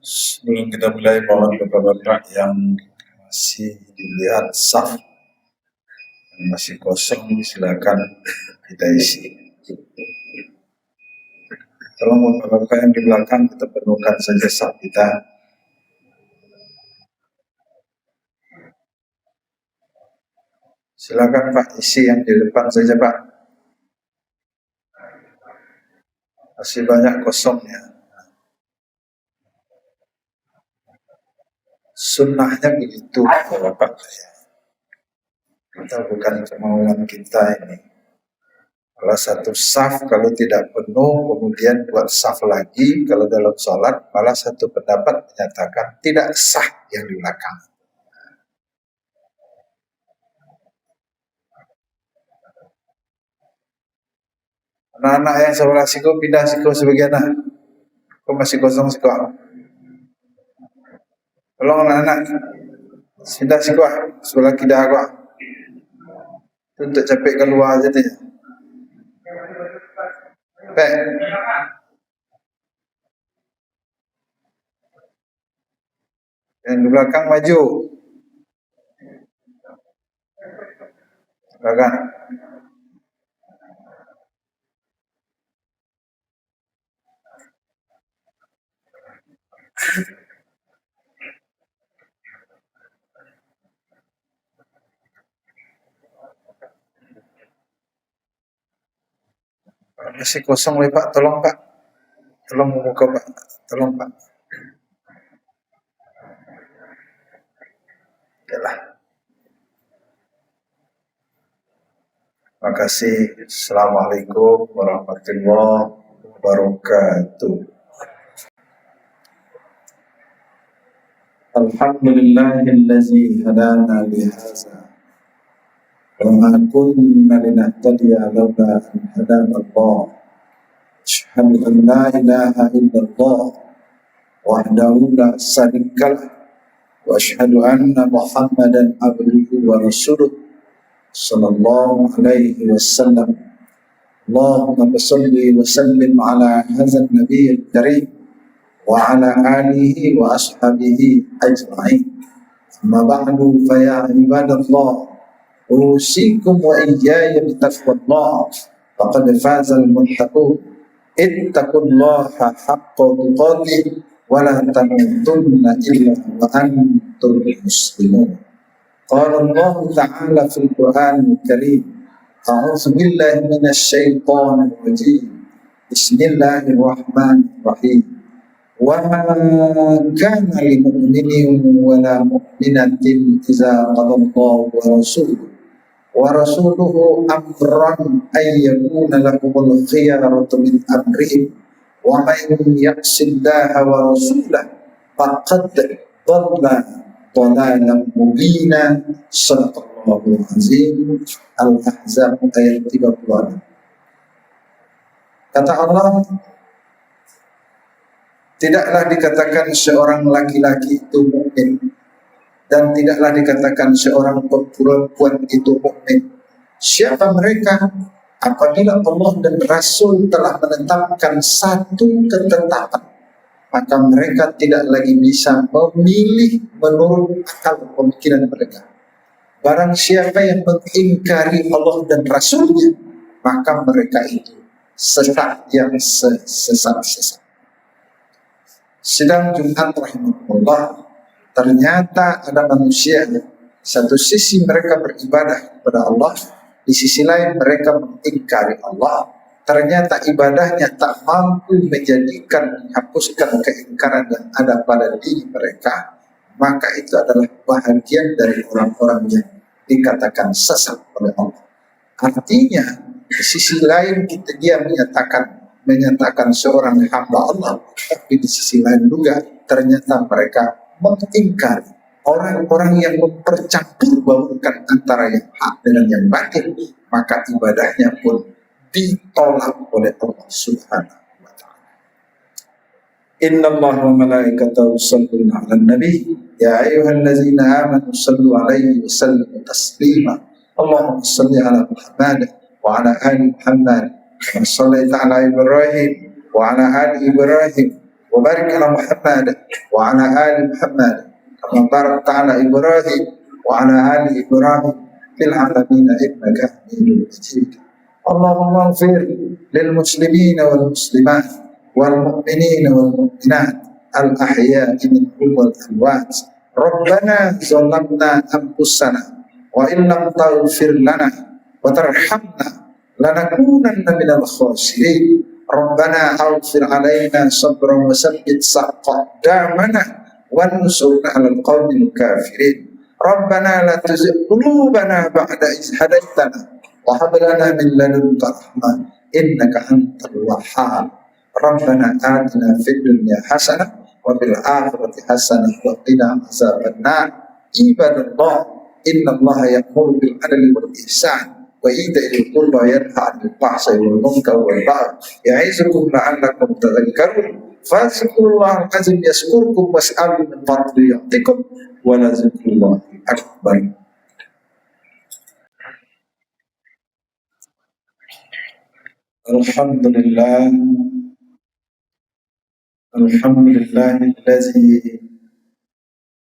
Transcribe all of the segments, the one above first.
Sebelum kita mulai, mohon bapak-bapak yang masih dilihat saf yang masih kosong, silakan kita isi. Tolong bapak-bapak yang di belakang kita penuhkan saja saf kita. Silakan Pak, isi yang di depan saja Pak. Masih banyak kosongnya. Sunnahnya begitu bapak. Kita bukan kemauan kita ini. Kalau satu saf kalau tidak penuh, kemudian buat saf lagi. Kalau dalam sholat, malah satu pendapat menyatakan tidak sah yang di belakang. Anak-anak yang sebelah siku pindah siku sebagian. Kok masih kosong siku? Tolong anak-anak pindah siku sebelah kidang aku. Untuk capek keluar aja deh. Baik. Yang di belakang maju. Belakang. Masih kosong nih Pak, tolong Pak. Tolong membuka Pak. Tolong Pak. Yalah. Terima kasih. Assalamualaikum warahmatullahi wabarakatuh. Alhamdulillahillazi hadana lihaza wa ma kunna linahtadiya laula an hadana Allah. Asyhadu an la ilaha illallah wahdahu la syarikalah wa asyhadu anna Muhammadan abduhu wa rasuluh sallallahu alaihi wasallam. Allahumma shalli wa sallim ala hadzal nabiyil karim wa ala alihi wa ashabihi ajma'in. Amma ba'du fa ya ibadallah, usikum wa iyaya bitaqwallah faqad fazal muttaqun. Ittaqullaha haqqa tuqatih wa la tamutunna illa wa antum muslimun. Qala Allah ta'ala fil Qur'anil Karim, a'udzu billahi minasy syaithanir rajim. Bismillahirrahmanirrahim. Wa ma kana lil mu'minin wa la mu'minatin idza qadallahu wa rasuluhu amran ay yakuna lahumul khiyaratu min amrihim wa man ya'sillaha wa rasulahu faqad dhalla dhalalan mubina. Shadaqallahul azim. Al-Ahzab ayat 36. Kata Allah, tidaklah dikatakan seorang laki-laki itu mukmin dan tidaklah dikatakan seorang perempuan itu mukmin. Siapa mereka? Apabila Allah dan Rasul telah menetapkan satu ketetapan, maka mereka tidak lagi bisa memilih menurut akal pemikiran mereka. Barang siapa yang mengingkari Allah dan Rasulnya, maka mereka itu sesat yang sesat-sesat. Sidang Jumat rahimahullah, ternyata ada manusia, satu sisi mereka beribadah kepada Allah, di sisi lain mereka mengingkari Allah. Ternyata ibadahnya tak mampu menghapuskan keingkaran yang ada pada diri mereka. Maka itu adalah bahagian dari orang-orang yang dikatakan sesat oleh Allah. Artinya, di sisi lain dia menyatakan seorang hamba Allah, tapi di sisi lain juga ternyata mereka mengingkari orang-orang yang mempercampur baurkan antara yang hak dengan yang batil, maka ibadahnya pun ditolak oleh Allah Subhanahu wa ta'ala. Innallaha wa malaikatahu yusholluna 'alan nabi ya ayyuhallazina amanu shallu 'alaihi wa sallimu taslima. Allahumma shalli 'ala Muhammad wa 'ala ali Muhammad wa shallaita 'ala Ibrahim wa 'ala ali Ibrahim wa barik ala Muhammad wa ala ali Muhammad kama barakta ala Ibrahim wa ala ali Ibrahim fil alamin innaka Hamidum Majid. Allahumma ighfir lil muslimin wal muslimat wal mu'minin wal mu'minat al ahya'i minhum wal amwat. Rabbana zalamna anfusana wa in lam taghfir lana wa tarhamna lanakunanna minal khasirin. Rabbana ighfir alaina sabran wa sabbit aqdamana wansurna 'alal qaumil kafirin. Rabbana la tuzigh qulubana ba'da idh hadaitana wa hab lana min ladunka rahmah innaka antal wahhab. Rabbana atina fid dunya hasanah wa fil akhirati hasanah wa qina azabannar. Ibadallah, innallaha ya'muru bil 'adli wal ihsan wa ita'i dzil qurba wa yanha 'anil fahsya'i wal munkari wal baghi ya'izukum la'allakum tadhakkarun. Fadhkurullahal azim yazkurkum was'alu min fadlihi yu'tikum wa la dzikrullahi akbar. Alhamdulillah, alhamdulillahillazi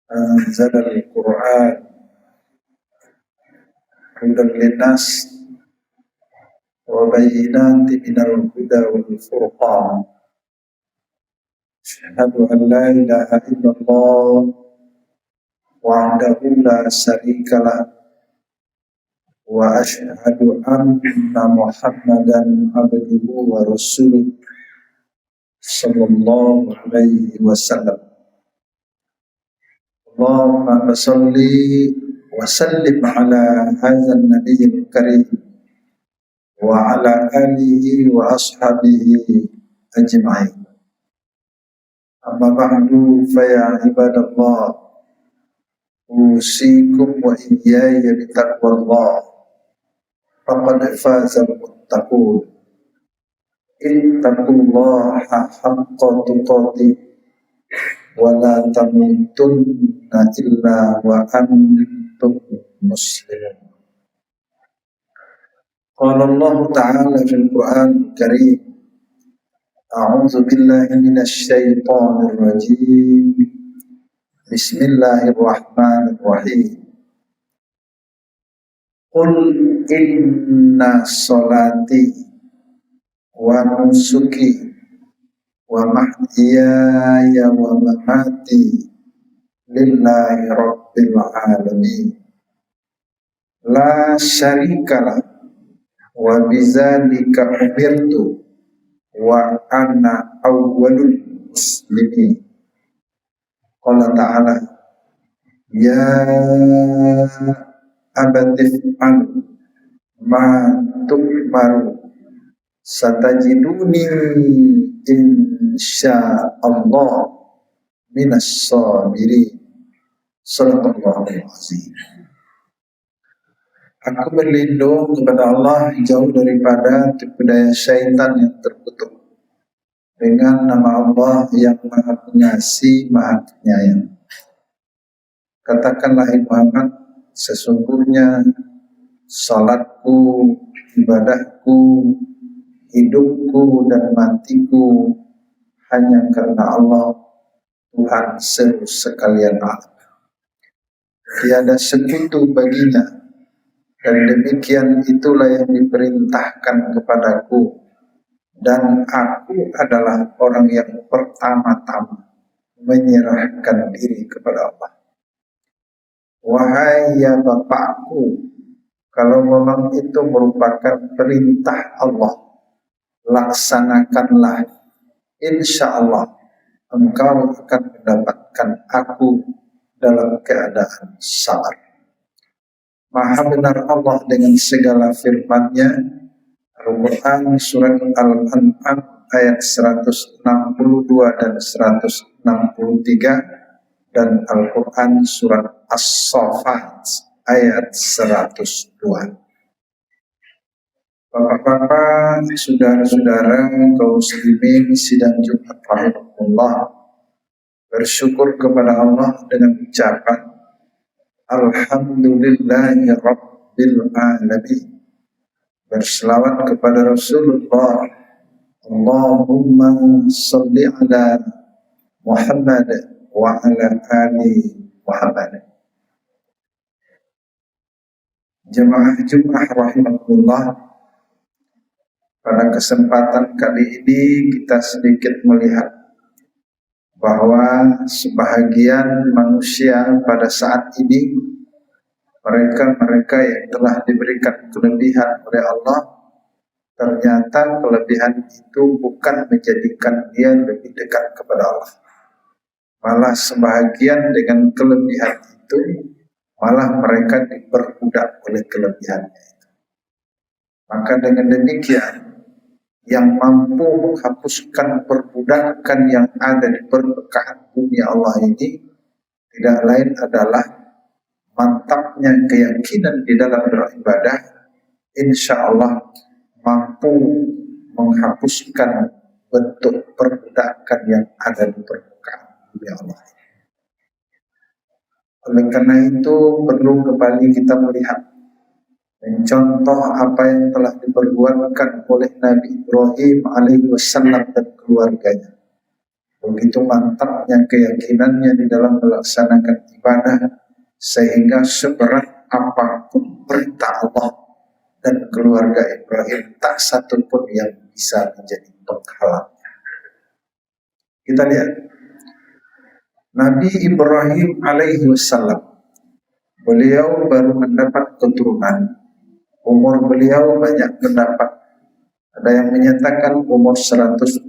anzala al-Qur'an hudan linnas wa bayyinatin minal huda wal furqan. Asyhadu an la ilaha illallah wahdahu la syarikalah wa asyhadu anna Muhammadan abduhu wa rasuluh sallallahu alaihi wasallam. Allahumma shalli wa sallim ala hadzal nabiyil karim wa ala alihi wa ashabihi ajma'in. Amma ba'du, fa ya ibadallah, usikum wa iyaya bitaqwallah, faqad fazal muttaqun. Ittaqullaha haqqa tuqatih wa la tamutunna illa wa antum muslimun. Qala Allah Ta'ala fil Qur'an Karim, a'udzu billahi minasy syaithanir rajim. Bismillahirrahmanirrahim. Qul inna sholati wa nusuki wa mahyaya wa mamati lillahi rabbil alamin la syarikalah wa bizalika umirtu wa ana awwalul muslimin. Qala ta'ala, ya abatif an ma tu'maru satajiduni insyaallah minas sabirin. Shadaqallahul azim. Aku berlindung kepada Allah jauh daripada tipu daya syaitan yang terkutuk dengan nama Allah yang Maha Pengasih, Maha Penyayang. Katakanlah Muhammad, sesungguhnya salatku, ibadahku, hidupku dan matiku hanya karena Allah, Tuhan seluruh sekalian alam. Tiada sekutu baginya, dan demikian itulah yang diperintahkan kepadaku, dan aku adalah orang yang pertama-tama menyerahkan diri kepada Allah. Wahai ya Bapakku, kalau memang itu merupakan perintah Allah, laksanakanlah. Insya Allah engkau akan mendapatkan aku dalam keadaan sabar. Maha benar Allah dengan segala firman-Nya. Al-Quran Surat Al-An'am ayat 162 dan 163, dan Al-Quran Surat As-Saffat ayat 102. Bapak-bapak, saudara-saudara kaum muslimin sidang Jumat rahimahullah, bersyukur kepada Allah dengan ucapan Alhamdulillahi Rabbil Alamin. Berselawat kepada Rasulullah, Allahumma salli ala Muhammad wa ala ali Muhammad. Jemaah Jumat rahimakumullah, pada kesempatan kali ini kita sedikit melihat bahwa sebahagian manusia pada saat ini, mereka yang telah diberikan kelebihan oleh Allah, ternyata kelebihan itu bukan menjadikan dia lebih dekat kepada Allah. Malah sebahagian dengan kelebihan itu, malah mereka diperbudak oleh kelebihannya. Maka dengan demikian, yang mampu menghapuskan perbudakan yang ada di permukaan bumi Allah ini tidak lain adalah mantapnya keyakinan di dalam beribadah. Insya Allah mampu menghapuskan bentuk perbudakan yang ada di permukaan bumi Allah. Oleh karena itu perlu kembali kita melihat contoh apa yang telah diperbuatkan oleh Nabi Ibrahim alaihi wasallam dan keluarganya. Begitu mantapnya keyakinannya di dalam melaksanakan ibadah, sehingga seberat apapun perintah Allah dan keluarga Ibrahim, tak satu pun yang bisa menjadi penghalangnya. Kita lihat Nabi Ibrahim alaihi wasallam, beliau baru mendapat keturunan. Umur beliau banyak pendapat. Ada yang menyatakan umur 175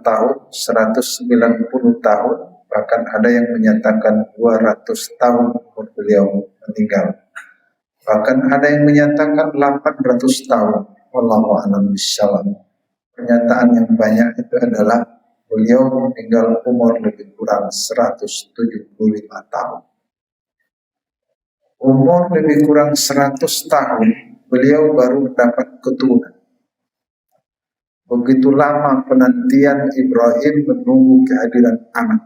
tahun, 190 tahun, bahkan ada yang menyatakan 200 tahun umur beliau meninggal. Bahkan ada yang menyatakan 800 tahun. Wallahu a'lam bishawab. Pernyataan yang banyak itu adalah beliau meninggal umur lebih kurang 175 tahun. Umur lebih kurang 100 tahun, beliau baru mendapat keturunan. Begitu lama penantian Ibrahim menunggu kehadiran anak.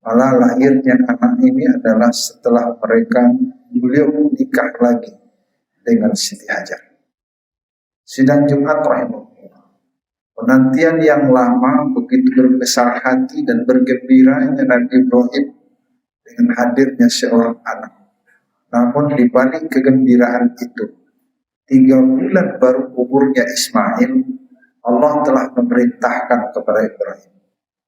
Malah lahirnya anak ini adalah setelah beliau menikah lagi dengan Siti Hajar. Sidang Jumat rahimahullah. Penantian yang lama, begitu berbesar hati dan bergembiranya Nabi Ibrahim dengan hadirnya seorang anak. Namun di balik kegembiraan itu, 3 bulan baru umurnya Ismail, Allah telah memerintahkan kepada Ibrahim.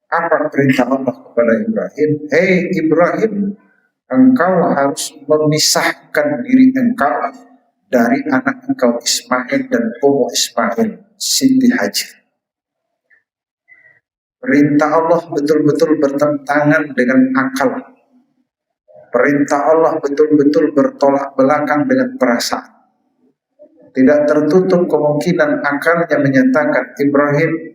Apa perintah Allah kepada Ibrahim? Hei Ibrahim, engkau harus memisahkan diri engkau dari anak engkau Ismail dan Ummu Ismail, Siti Hajar. Perintah Allah betul-betul bertentangan dengan akal. Perintah Allah betul-betul bertolak belakang dengan perasaan. Tidak tertutup kemungkinan akalnya menyatakan, Ibrahim,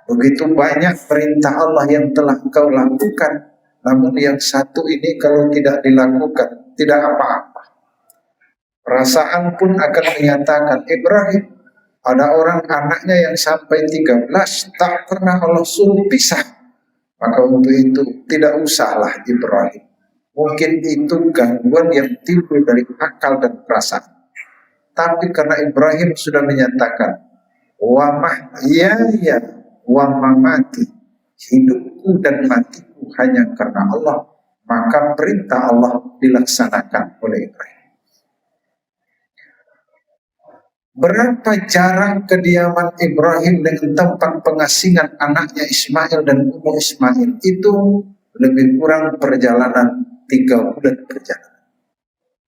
begitu banyak perintah Allah yang telah engkau lakukan, namun yang satu ini kalau tidak dilakukan, tidak apa-apa. Perasaan pun akan menyatakan, Ibrahim, ada orang anaknya yang sampai 13 tak pernah Allah suruh pisah. Maka untuk itu tidak usahlah Ibrahim. Mungkin itu gangguan yang timbul dari akal dan perasaan. Tapi karena Ibrahim sudah menyatakan, wa mamati, hidupku dan matiku hanya karena Allah, maka perintah Allah dilaksanakan oleh Ibrahim. Berapa jarak kediaman Ibrahim dengan tempat pengasingan anaknya Ismail dan Ummu Ismail? Itu lebih kurang perjalanan 3 bulan perjalanan.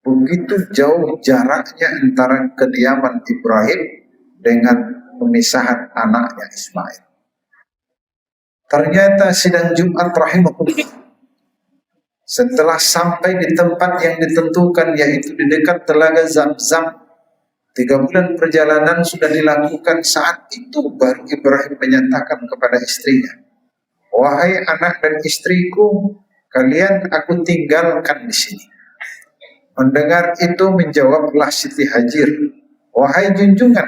Begitu jauh jaraknya antara kediaman Ibrahim dengan pemisahan anaknya Ismail. Ternyata sidang Jumat rahimahullah, setelah sampai di tempat yang ditentukan, yaitu di dekat telaga Zam-Zam, 3 bulan perjalanan sudah dilakukan. Saat itu baru Ibrahim menyatakan kepada istrinya, wahai anak dan istriku, kalian aku tinggalkan di sini. Mendengar itu menjawablah Siti Hajar, wahai junjungan,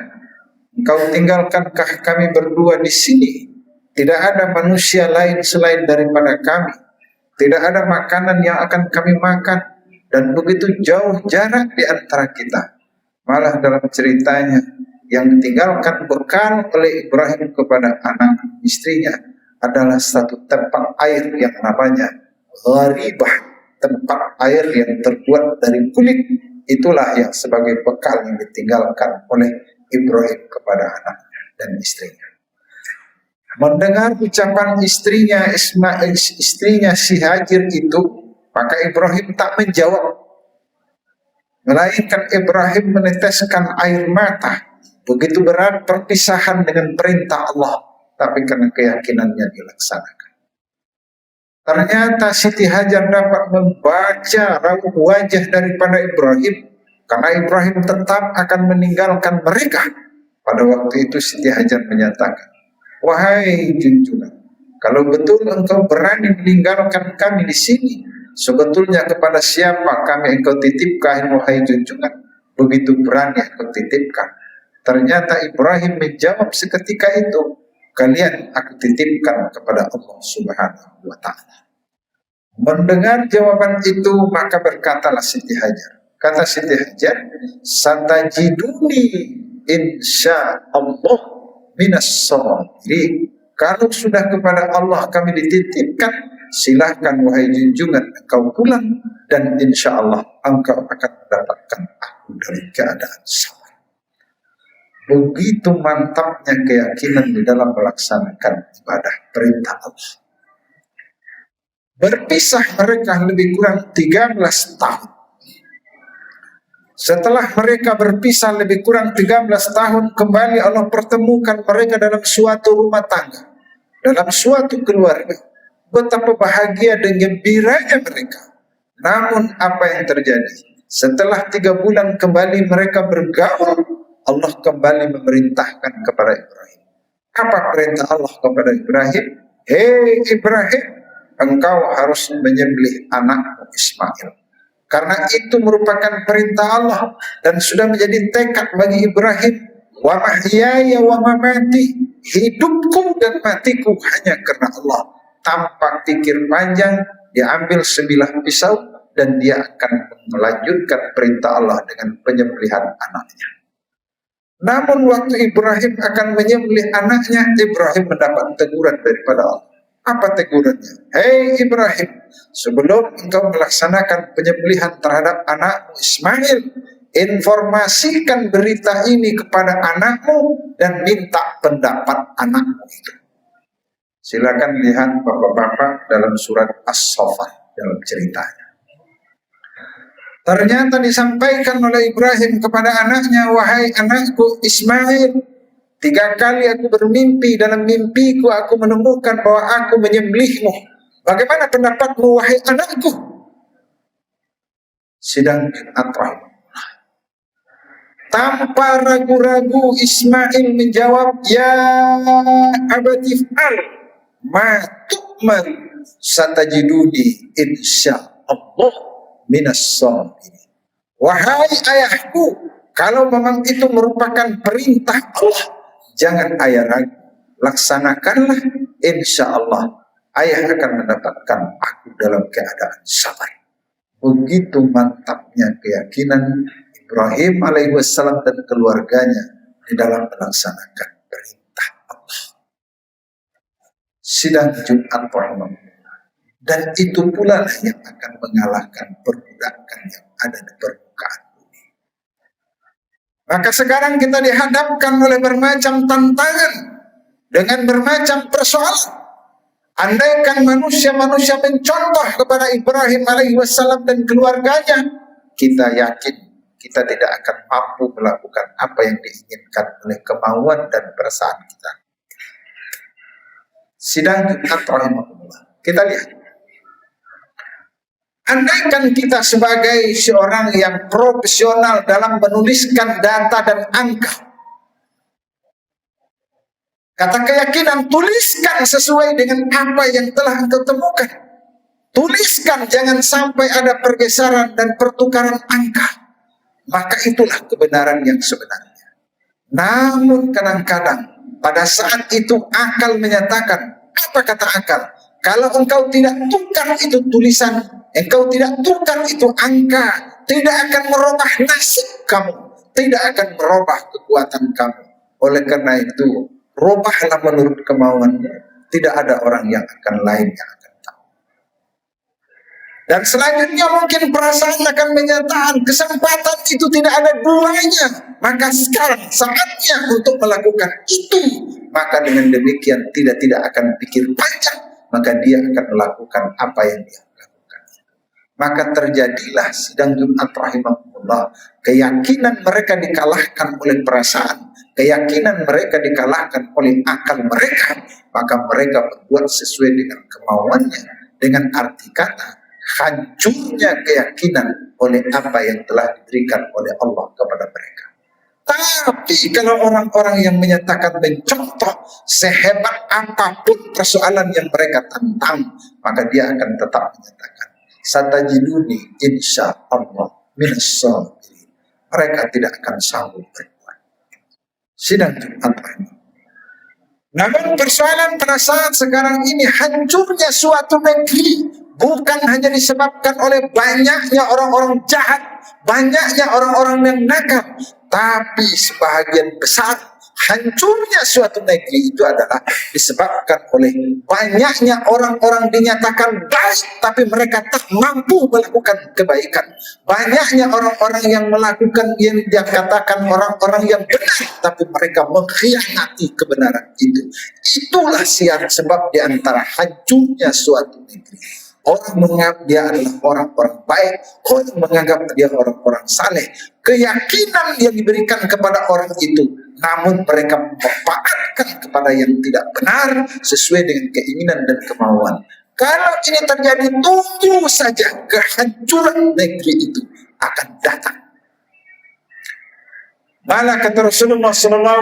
engkau tinggalkankah kami berdua di sini? Tidak ada manusia lain selain daripada kami. Tidak ada makanan yang akan kami makan, dan begitu jauh jarak di antara kita. Malah dalam ceritanya, yang ditinggalkan bekal oleh Ibrahim kepada anak istrinya adalah satu tempat air yang namanya gharibah, tempat air yang terbuat dari kulit. Itulah yang sebagai bekal yang ditinggalkan oleh Ibrahim kepada anaknya dan istrinya. Mendengar ucapan istrinya Ismail, istrinya si Hajar itu, maka Ibrahim tak menjawab, melainkan Ibrahim meneteskan air mata. Begitu berat perpisahan dengan perintah Allah, tapi karena keyakinannya dilaksanakan. Ternyata Siti Hajar dapat membaca raut wajah daripada Ibrahim, karena Ibrahim tetap akan meninggalkan mereka. Pada waktu itu Siti Hajar menyatakan, "Wahai junjungan, kalau betul engkau berani meninggalkan kami di sini, sebetulnya kepada siapa kami engkau titipkan, wahai junjungan? Begitu berani engkau titipkan." Ternyata Ibrahim menjawab seketika itu, "Kalian aku titipkan kepada Allah Subhanahu wa Ta'ala." Mendengar jawaban itu, maka berkatalah Siti Hajar. Kata Siti Hajar, "Satajiduni insya Allah minas sabirin." Kalau sudah kepada Allah kami dititipkan, silahkan wahai junjungan engkau pulang, dan insya Allah engkau akan mendapatkan aku dari keadaan sabar. Begitu mantapnya keyakinan di dalam melaksanakan ibadah perintah Allah. Berpisah mereka lebih kurang 13 tahun. Setelah mereka berpisah lebih kurang 13 tahun, kembali Allah pertemukan mereka dalam suatu rumah tangga, dalam suatu keluarga. Betapa bahagia dan gembiranya mereka. Namun apa yang terjadi? Setelah 3 bulan kembali mereka bergaul, Allah kembali memerintahkan kepada Ibrahim. Apa perintah Allah kepada Ibrahim? "Hei Ibrahim, engkau harus menyembelih anakmu Ismail." Karena itu merupakan perintah Allah dan sudah menjadi tekad bagi Ibrahim. "Wa mahyaya wa mamati," hidupku dan matiku hanya karena Allah. Tanpa pikir panjang, dia ambil sebilah pisau dan dia akan melanjutkan perintah Allah dengan penyembelihan anaknya. Namun waktu Ibrahim akan menyembelih anaknya, Ibrahim mendapat teguran daripada Allah. Apa tegurannya? "Hei Ibrahim, sebelum engkau melaksanakan penyembelihan terhadap anakmu Ismail, informasikan berita ini kepada anakmu dan minta pendapat anakmu itu." Silakan lihat bapak-bapak dalam surat As-Saffat dalam ceritanya. Ternyata disampaikan oleh Ibrahim kepada anaknya, "Wahai anakku Ismail, 3 kali aku bermimpi, dalam mimpiku aku menemukan bahwa aku menyembelihmu. Bagaimana pendapatmu wahai anakku?" Sedangkan Abraham tanpa ragu-ragu Ismail menjawab, "Ya abati fa'al ma tu'mar, satajiduni insya Allah minas sabirin." Wahai ayahku, kalau memang itu merupakan perintah Allah, jangan ayah ragu, laksanakanlah, insya Allah ayah akan mendapatkan aku dalam keadaan sabar. Begitu mantapnya keyakinan Ibrahim alaihissalam dan keluarganya di dalam melaksanakan perintah Allah. Sidang Jumat rahimahullah. Dan itu pula yang akan mengalahkan perbudakan yang ada di permukaan bumi. Maka sekarang kita dihadapkan oleh bermacam tantangan dengan bermacam persoalan. Andaikan manusia-manusia mencontoh kepada Ibrahim alaihissalam dan keluarganya, kita yakin kita tidak akan mampu melakukan apa yang diinginkan oleh kemauan dan perasaan kita. Sidang Jumat rahimahullah. Kita lihat. Andaikan kita sebagai seorang yang profesional dalam menuliskan data dan angka, kata keyakinan, tuliskan sesuai dengan apa yang telah engkau temukan. Tuliskan, jangan sampai ada pergeseran dan pertukaran angka. Maka itulah kebenaran yang sebenarnya. Namun kadang-kadang pada saat itu akal menyatakan, apa kata akal? Kalau engkau tidak tukar itu tulisan, engkau tidak tukar itu angka, tidak akan merubah nasib kamu, tidak akan merubah kekuatan kamu. Oleh karena itu, rubahlah menurut kemauanmu, Tidak ada orang yang akan lain yang akan tahu. Dan selanjutnya mungkin perasaan akan menyatakan kesempatan itu tidak ada duanya. Maka sekarang saatnya untuk melakukan itu. Maka dengan demikian tidak akan pikir panjang. Maka dia akan melakukan apa yang dia lakukan. Maka terjadilah sidang Jumat rahimahullah. Keyakinan mereka dikalahkan oleh perasaan. Keyakinan mereka dikalahkan oleh akal mereka. Maka mereka berbuat sesuai dengan kemauannya. Dengan arti kata hancurnya keyakinan oleh apa yang telah diberikan oleh Allah kepada mereka. Tapi kalau orang-orang yang menyatakan mencontoh sehebat apapun persoalan yang mereka tantang, maka dia akan tetap menyatakan satajiduni insya Allah minas sabirin. Mereka tidak akan sanggup berbuat. Sidang Jumat. Namun persoalan pada saat sekarang ini hancurnya suatu negeri bukan hanya disebabkan oleh banyaknya orang-orang jahat, banyaknya orang-orang yang nakal, tapi sebahagian besar hancurnya suatu negeri itu adalah disebabkan oleh banyaknya orang-orang dinyatakan baik tapi mereka tak mampu melakukan kebaikan. Banyaknya orang-orang yang melakukan yang dia katakan orang-orang yang benar tapi mereka mengkhianati kebenaran itu. Itulah sebab di antara hancurnya suatu negeri. Orang menganggap dia adalah orang-orang baik, orang menganggap dia orang-orang saleh. Keyakinan yang diberikan kepada orang itu, namun mereka memanfaatkan kepada yang tidak benar sesuai dengan keinginan dan kemauan. Kalau ini terjadi, tunggu saja kehancuran negeri itu akan datang. Malah kata Rasulullah SAW,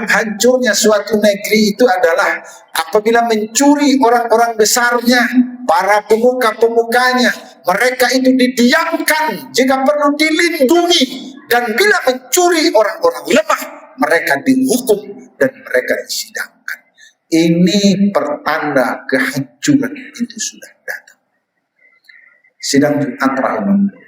hancurnya suatu negeri itu adalah apabila mencuri orang-orang besarnya, para pemuka-pemukanya, mereka itu didiamkan jika perlu dilindungi, dan bila mencuri orang-orang lemah, mereka dihukum dan mereka disidangkan. Ini pertanda kehancuran itu sudah datang. Sidang Jumat rahimahullah.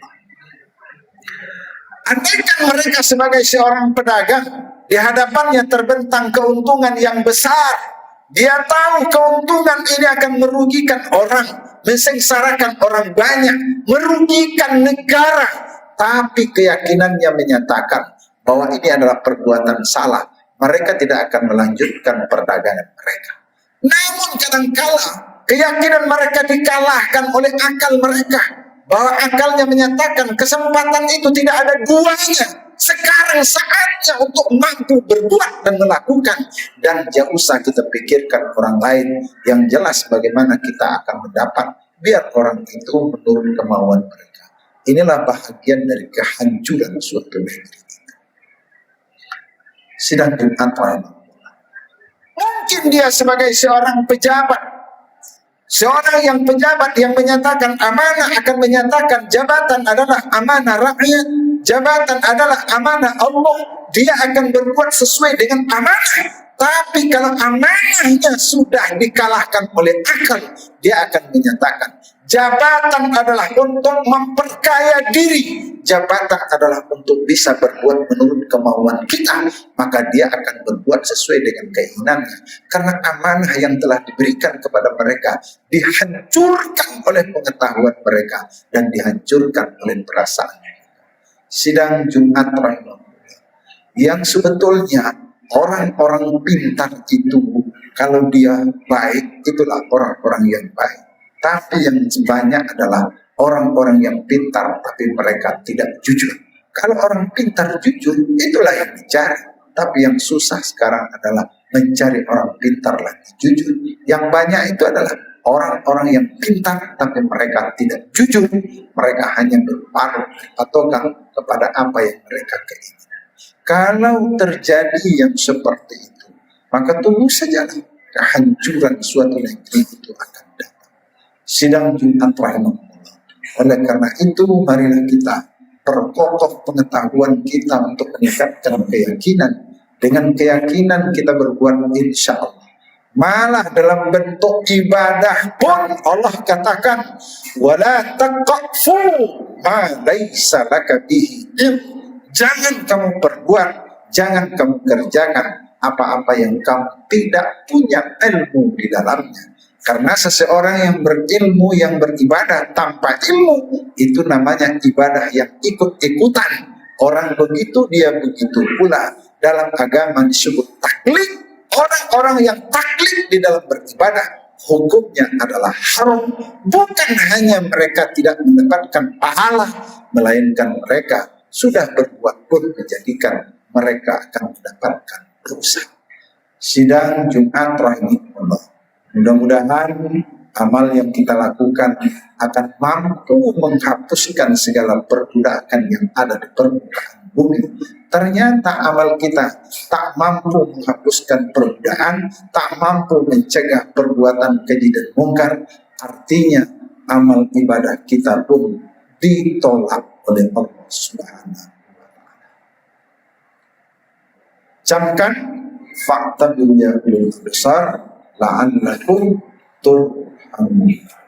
Andaikan mereka sebagai seorang pedagang, di hadapannya terbentang keuntungan yang besar, dia tahu keuntungan ini akan merugikan orang, mensengsarakan orang banyak, merugikan negara, tapi keyakinannya menyatakan bahwa ini adalah perbuatan salah, mereka tidak akan melanjutkan perdagangan mereka. Namun kadangkala keyakinan mereka dikalahkan oleh akal mereka, bahwa akalnya menyatakan kesempatan itu tidak ada duanya. Sekarang saatnya untuk mampu berbuat dan melakukan, dan jangan usah kita pikirkan orang lain, yang jelas bagaimana kita akan mendapat, biar orang itu menurut kemauan mereka. Inilah bahagian dari kehancuran suatu negeri. Sidang Jumat rahimahullah. Mungkin dia sebagai seorang pejabat, seorang yang pejabat yang menyatakan amanah, akan menyatakan jabatan adalah amanah rakyat, jabatan adalah amanah Allah, dia akan berbuat sesuai dengan amanah. Tapi kalau amanahnya sudah dikalahkan oleh akal, dia akan menyatakan jabatan adalah untuk memperkaya diri, jabatan adalah untuk bisa berbuat menurut kemauan kita, maka dia akan berbuat sesuai dengan keinginannya. Karena amanah yang telah diberikan kepada mereka dihancurkan oleh pengetahuan mereka dan dihancurkan oleh perasaan. Sidang Jumat rahimahullah, yang sebetulnya orang-orang pintar itu, kalau dia baik, itulah orang-orang yang baik. Tapi yang banyak adalah orang-orang yang pintar, tapi mereka tidak jujur. Kalau orang pintar jujur, itulah yang dicari. Tapi yang susah sekarang adalah mencari orang pintar lagi jujur. Yang banyak itu adalah orang-orang yang pintar, tapi mereka tidak jujur. Mereka hanya berparu patokan kepada apa yang mereka keinginkan. Kalau terjadi yang seperti itu, maka tunggu saja kehancuran suatu negeri itu akan datang. Sidang Jumat rahimahullah. Oleh karena itu, marilah kita perkokoh pengetahuan kita untuk meningkatkan keyakinan. Dengan keyakinan kita berbuat insya Allah. Malah dalam bentuk ibadah pun Allah katakan, wala taqfu ma laisa laka bihi. Jangan kamu perbuat, Jangan kamu kerjakan apa-apa yang kamu tidak punya ilmu di dalamnya. Karena seseorang yang berilmu, yang beribadah tanpa ilmu, itu namanya ibadah yang ikut-ikutan. Orang begitu, dia begitu pula. Dalam agama disebut taklid. Orang-orang yang taklid di dalam beribadah, hukumnya adalah haram. Bukan hanya mereka tidak mendapatkan pahala, melainkan mereka sudah berbuat pun menjadikan mereka akan mendapatkan dosa. Sidang Jumat rahimahullah. Mudah-mudahan amal yang kita lakukan akan mampu menghapuskan segala perbudakan yang ada di permukaan bumi. Ternyata amal kita tak mampu menghapuskan perbudakan, tak mampu mencegah perbuatan keji dan mungkar. Artinya amal ibadah kita pun ditolak oleh Allah Subhanahu wa Ta'ala. Camkan fakta dunia belum besar la'annakum turhamun.